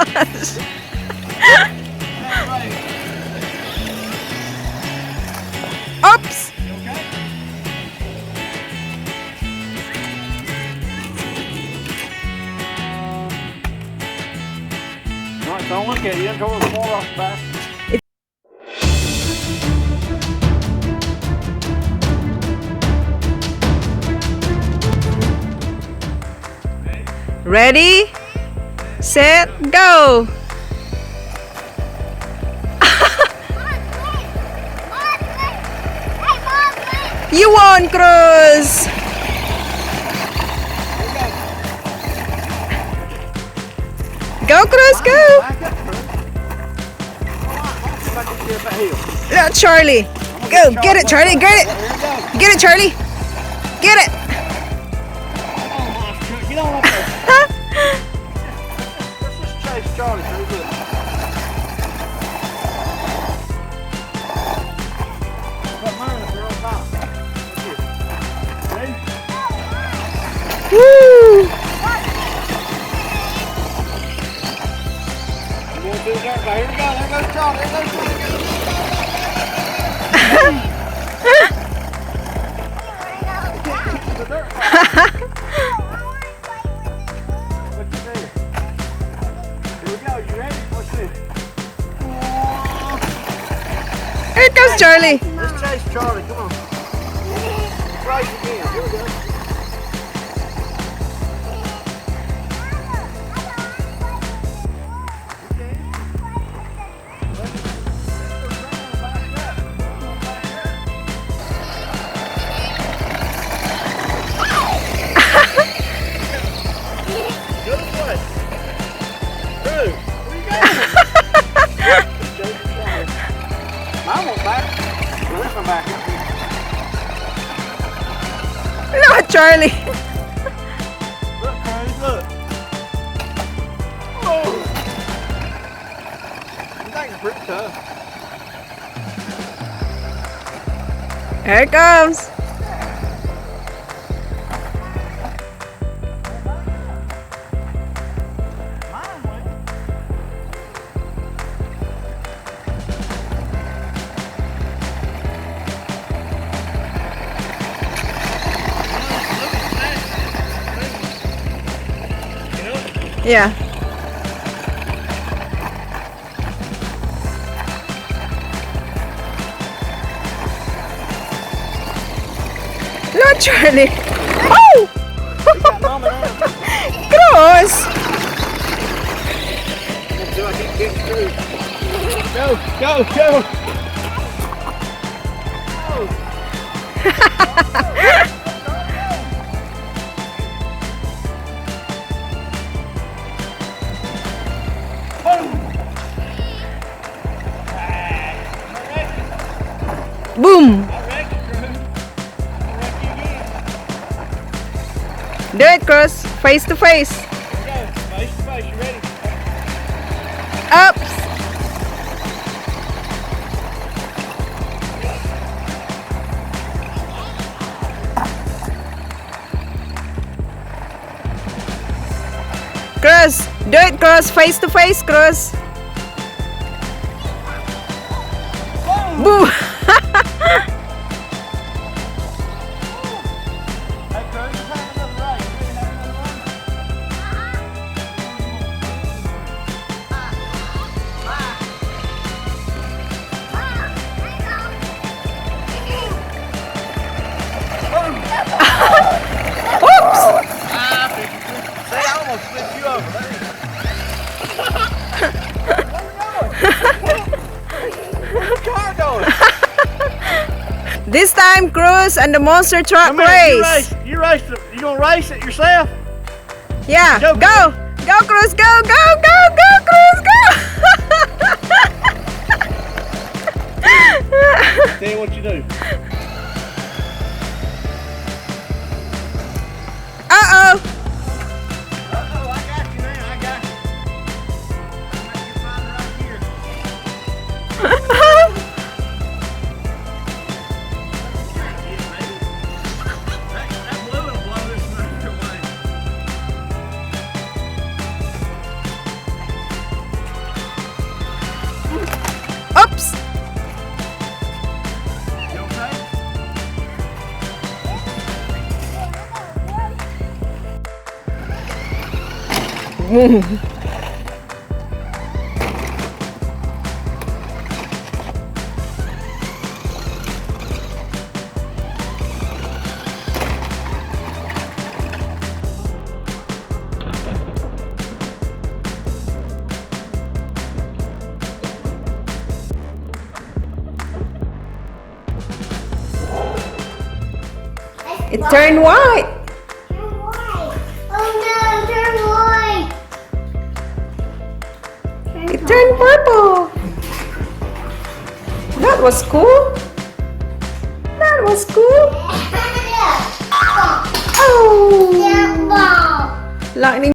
gosh. Oops. Alright, don't look at it. You have to go the ball off the back. Ready, set, go. You won, Kruz. Go, Kruz, go. Look, Charlie. Go, get it, Charlie, get it. Get it, Charlie. Get it. Get on up there. Let's just chase Charlie through this. Put mine up here on top. Ready? Woo. You want to do that? Here we go. There goes Charlie. There goes Charlie. Here comes Charlie. Let's chase Charlie, come on. Race again, here we go. Good play. Kruz, where you going? I went back. Where's my back up here? Look at Charlie. Look, Kruz, look. Oh! This thing's pretty tough. Here it comes. Yeah. Look, Charlie. Oh! Kruz. Until I keep getting through. Go, go, go. Boom. Do it, Kruz. Face to face. Face to face, you ready? Ups. Kruz. Do it, Kruz. Face to face, Kruz. Boom. This time, Kruz and the monster truck race. You race it. You gonna race it yourself? Yeah. Go, Go. Go, Kruz. Go. Go. Go. Go, Kruz. Go. Tell you what you do. Uh-oh. Uh-oh, I got you now. I got you. I'll make you find it right here. That blue will blow this motor away. It turned white. Turn white. Oh no, turn white. It turned purple. That was cool. That was cool. Oh. Yeah, ball. Lightning.